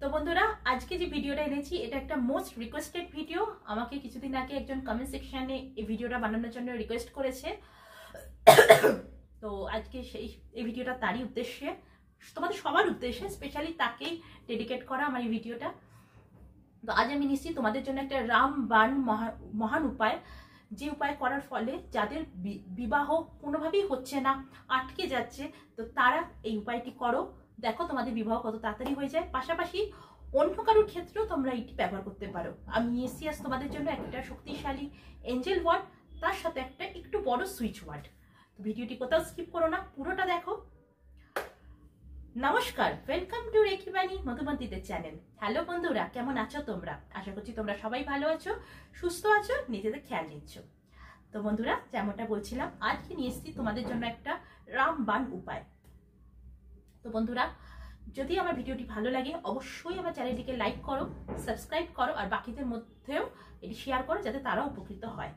তো বন্ধুরা, আজকে যে ভিডিওটা এনেছি এটা একটা মোস্ট রিকোয়েস্টেড ভিডিও। আমাকে কিছুদিন আগে একজন কমেন্ট সেকশনে এই ভিডিওটা বানানোর জন্য রিকোয়েস্ট করেছে। তো আজকে এই ভিডিওটা তারই উদ্দেশ্যে, তোমাদের সবার উদ্দেশ্যে, স্পেশালি তাকেই ডেডিকেট করা আমার এই ভিডিওটা। তো আজ আমি নিশ্চিত তোমাদের জন্য একটা রামবাণ মহান উপায়, যে উপায় করার ফলে যাদের বিবাহ কোনোভাবেই হচ্ছে না, আটকে যাচ্ছে, তো তারা এই উপায়টি করো। দেখো তোমাদের বিবাহ কত তাড়াতাড়ি হয়ে যায়। পাশাপাশি অন্য কারোর ক্ষেত্রেও তোমরা এটি ব্যবহার করতে পারো। আমি এসি আজ তোমাদের জন্য একটা শক্তিশালী এঞ্জেল ওয়ার্ড, তার সাথে একটা একটু বড় সুইচ ওয়ার্ড। তো ভিডিওটি কোথাও স্কিপ করো না, পুরোটা দেখো। নমস্কার, ওয়েলকাম টু রেকি বাণী মধুমন্তীদের চ্যানেল। হ্যালো বন্ধুরা, কেমন আছো তোমরা? আশা করছি তোমরা সবাই ভালো আছো, সুস্থ আছো, নিজেদের খেয়াল নিচ্ছ। তো বন্ধুরা, যেমনটা বলছিলাম, আজকে নিয়ে এসেছি তোমাদের জন্য একটা রামবাণ উপায়। তো বন্ধুরা, যদি আমার ভিডিওটি ভালো লাগে অবশ্যই আমার চ্যানেলটিকে লাইক করো, সাবস্ক্রাইব করো, আর বাকিদের মধ্যেও এটি শেয়ার করো যাতে তারাও উপকৃত হয়।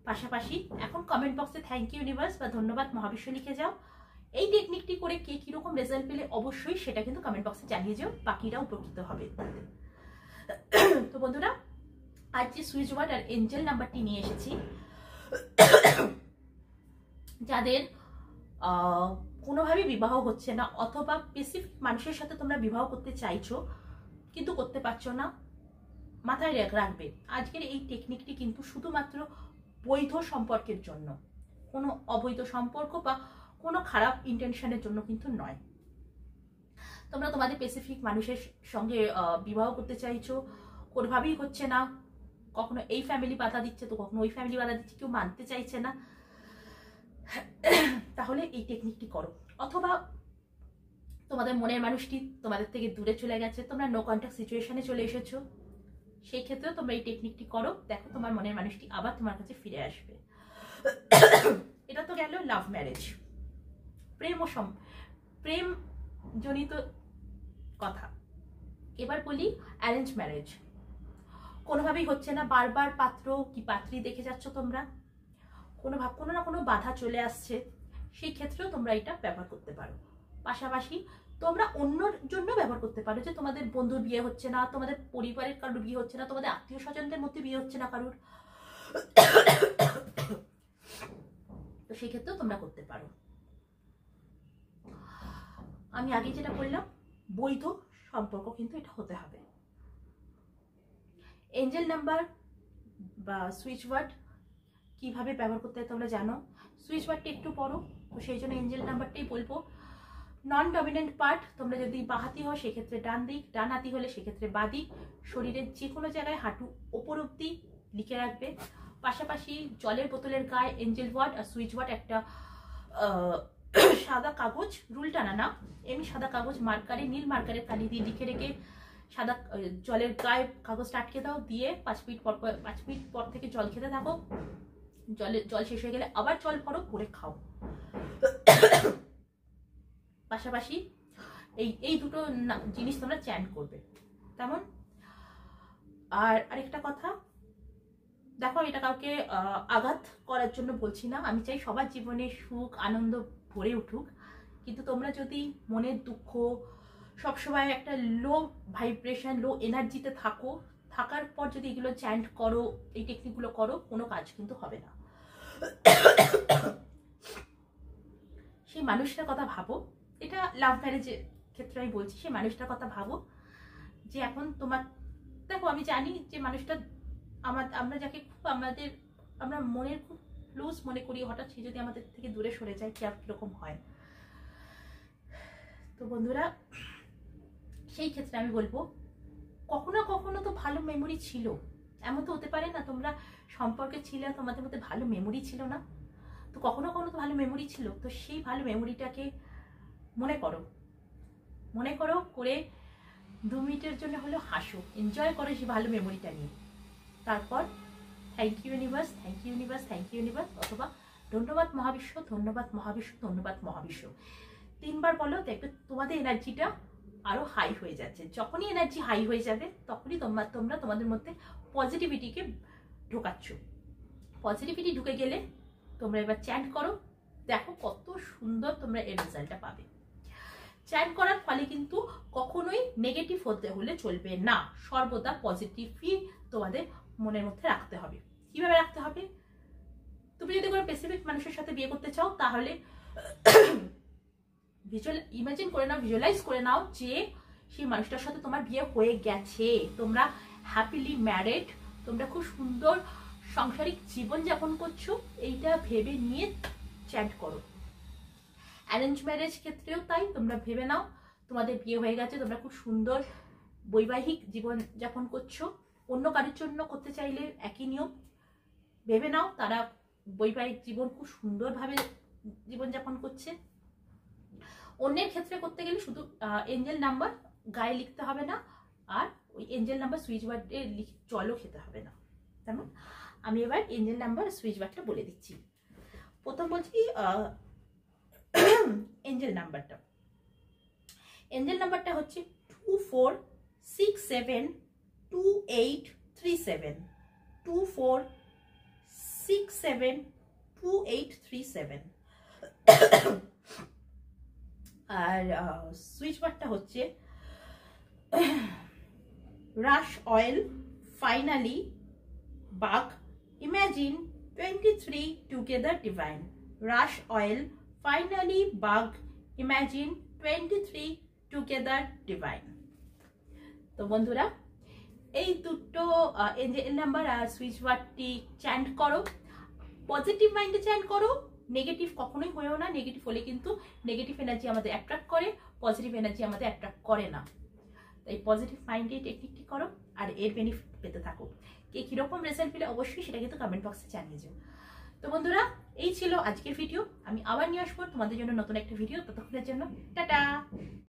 পাশাপাশি এখন কমেন্ট বক্সে থ্যাংক ইউ ইউনিভার্স বা ধন্যবাদ মহাবিশ্ব লিখে যাও। এই টেকনিকটি করে কে কিরকম রেজাল্ট পেলে অবশ্যই সেটা কিন্তু কমেন্ট বক্সে জানিয়ে যাও, বাকিরা উপকৃত হবে। তো বন্ধুরা, আজ যে সুইচ ওয়ার্ড আর এঞ্জেল নাম্বারটি নিয়ে এসেছি, যাদের কোনোভাবেই বিবাহ হচ্ছে না, অথবা স্পেসিফিক মানুষের সাথে তোমরা বিবাহ করতে চাইছো কিন্তু করতে পারছো না, মাথায় রাখবে আজকের এই টেকনিকটি কিন্তু শুধুমাত্র বৈধ সম্পর্কের জন্য, কোনো অবৈধ সম্পর্ক বা কোনো খারাপ ইন্টেনশনের জন্য কিন্তু নয়। তোমরা তোমাদের স্পেসিফিক মানুষের সঙ্গে বিবাহ করতে চাইছো, কোনোভাবেই হচ্ছে না, কখনো এই ফ্যামিলি বাধা দিচ্ছে তো কখনো ওই ফ্যামিলি বাধা দিচ্ছে, কেউ মানতে চাইছে না, তাহলে এই টেকনিকটি করো। অথবা তোমাদের মনের মানুষটি তোমাদের থেকে দূরে চলে গেছে, তোমরা নো কন্ট্যাক্ট সিচুয়েশনে চলে এসেছো, সেই ক্ষেত্রেও তোমরা এই টেকনিকটি করো। দেখো তোমার মনের মানুষটি আবার তোমার কাছে ফিরে আসবে। এটা তো গেল লাভ ম্যারেজ, প্রেম জনিত কথা। এবার বলি অ্যারেঞ্জ ম্যারেজ। কোনোভাবেই হচ্ছে না, বারবার পাত্র কি পাত্রী দেখে যাচ্ছ তোমরা, কোনো না কোনো বাধা চলে আসছে, সেই ক্ষেত্রেও তোমরা এটা ব্যবহার করতে পারো। পাশাপাশি তোমরা অন্যর জন্য ব্যবহার করতে পারো, যে তোমাদের বন্ধুর বিয়ে হচ্ছে না, তোমাদের পরিবারের কারোর বিয়ে হচ্ছে না, তোমাদের আত্মীয় স্বজনদের মধ্যে বিয়ে হচ্ছে না কারোর, তো সেই ক্ষেত্রেও তোমরা করতে পারো। আমি আগে যেটা বললাম, বৈধ সম্পর্ক কিন্তু এটা হতে হবে। এঞ্জেল নাম্বার বা সুইচ ওয়ার্ড কিভাবে ব্যবহার করতে হয় তোমরা জানো। সুইচ ওয়ার্ডটা একটু পড়ো, তো সেই জন্য এঞ্জেল নাম্বারটাই বলবো। নন ডমিনেন্ট পার্ট, তোমরা যদি বাহাতি হও সেক্ষেত্রে ডান দিক, ডান হাতি হলে সেক্ষেত্রে বাদিক, শরীরের যে কোনো জায়গায় হাঁটু ওপর অব্দি লিখে রাখবে। পাশাপাশি জলের বোতলের গায়ে এঞ্জেল ওয়ার্ড আর সুইচ ওয়ার্ড একটা সাদা কাগজ, রুল টানা না, এমনি সাদা কাগজ মার্কারে, নীল মার্কারের কালি দিয়ে লিখে রেখে সাদা জলের গায়ে কাগজটা আটকে দাও, দিয়ে 5 মিনিট পর থেকে জল খেতে থাকো। জল শেষ হয়ে গেলে আবার জল ভরো, করে খাও। পাশাপাশি এই দুটো জিনিস তোমরা চ্যান্ট করবে তেমন। আর আরেকটা কথা, দেখো এটা কাউকে আঘাত করার জন্য বলছি না, আমি চাই সবার জীবনে সুখ আনন্দ ভরে উঠুক, কিন্তু তোমরা যদি মনের দুঃখ, সবসময় একটা লো ভাইব্রেশন, লো এনার্জিতে থাকার পর যদি এগুলো চ্যান্ট করো, এই টেকনিকগুলো করো, কোনো কাজ কিন্তু হবে না। সেই মানুষটার কথা ভাবো, এটা লাভ ম্যারেজের ক্ষেত্রে আমি বলছি, সেই মানুষটার কথা ভাবো যে এখন তোমার, দেখো আমি জানি যে মানুষটা আমরা যাকে খুব আমরা মনের খুব লুজ মনে করি, হঠাৎ সে যদি আমাদের থেকে দূরে সরে যায় কিরকম হয়। তো বন্ধুরা, সেই ক্ষেত্রে আমি বলবো কখনো তো ভালো মেমোরি ছিল, এমন তো হতে পারে না তোমরা সম্পর্কে ছিলে, তোমাদের মধ্যে ভালো মেমোরি ছিল না, তো কখনো তো ভালো মেমোরি ছিল, তো সেই ভালো মেমোরিটাকে মনে করো করে 2 মিনিটের জন্য হলেও হাসো, এনজয় করো সেই ভালো মেমোরিটা নিয়ে। তারপর thank you universe, thank you universe, thank you universe, অথবা ধন্যবাদ মহাবিশ্ব, ধন্যবাদ মহাবিশ্ব, ধন্যবাদ মহাবিশ্ব 3 বার বলো, দেখবে তোমাদের এনার্জিটা আরো হাই হয়ে যাচ্ছে। যখনই এনার্জি হাই হয়ে যাবে তখনই তোমরা তোমাদের মধ্যে পজিটিভিটিকে ঢোকাচ্ছ। পজিটিভিটি ঢুকে গেলে তোমরা এবার চ্যান্ট করো, দেখো কত সুন্দর তোমরা এর রেজাল্টটা পাবে। চ্যান্ট করার ফলে কিন্তু কখনোই নেগেটিভ হতে হলে চলবে না, সর্বদা পজিটিভই তোমাদের মনের মধ্যে রাখতে হবে। কিভাবে রাখতে হবে? তুমি যদি কোনো স্পেসিফিক মানুষের সাথে বিয়ে করতে চাও তাহলে ইমাজিন করে নাও, ভিজুয়ালাইজ করে নাও যে সেই মানুষটার সাথে তোমার বিয়ে হয়ে গেছে, তোমরা হ্যাপিলি ম্যারিড, তোমরা খুব সুন্দর সাংসারিক জীবন যাপন করছো, এইটা ভেবে নিয়ে চ্যাট করো। অ্যারেঞ্জ ম্যারেজ ক্ষেত্রেও তাই, তোমরা ভেবে নাও তোমাদের বিয়ে হয়ে গেছে, তোমরা খুব সুন্দর বৈবাহিক জীবন যাপন করছো। অন্য কারোর জন্য করতে চাইলে একই নিয়ম, ভেবে নাও তারা বৈবাহিক জীবন খুব সুন্দরভাবে জীবনযাপন করছে। অন্যের ক্ষেত্রে করতে গেলে শুধু এঞ্জেল নাম্বার গায়ে লিখতে হবে না, আর ওই এঞ্জেল নাম্বার সুইচ ওয়ার্ডে জলও খেতে হবে না। তেমন আমি এবার এঞ্জেল নাম্বার সুইচ ওয়ার্ডটা বলে দিচ্ছি। প্রথম বলছি এঞ্জেল নাম্বারটা। এঞ্জেল নাম্বারটা হচ্ছে 24672837, 24672837। আর সুইচ ওয়ার্ডটা হচ্ছে rush oil, finally, bug, imagine, 23 together, divine. Rush oil, finally, bug, imagine, 23 together, divine. তো বন্ধুরা, এই দুটো এঞ্জেল নাম্বার আর সুইচ ওয়ার্ডটি চ্যান্ট করো, পজিটিভ মাইন্ডে চ্যান্ট করো, নেগেটিভ কখনোই হয়েও না। নেগেটিভ হলে কিন্তু নেগেটিভ এনার্জি আমাদের অ্যাট্রাক্ট করে, পজিটিভ এনার্জি আমাদের অ্যাট্রাক্ট করে না। তাই পজিটিভ মাইন্ডে এই টেকনিকটি করো আর এর বেনিফিট পেতে থাকো। কে কীরকম রেজাল্ট পেলে অবশ্যই সেটা কিন্তু কমেন্ট বক্সে জানিয়ে যাও। তো বন্ধুরা, এই ছিল আজকের ভিডিও। আমি আবার নিয়ে আসবো তোমাদের জন্য নতুন একটা ভিডিও। ততক্ষণের জন্য টাটা।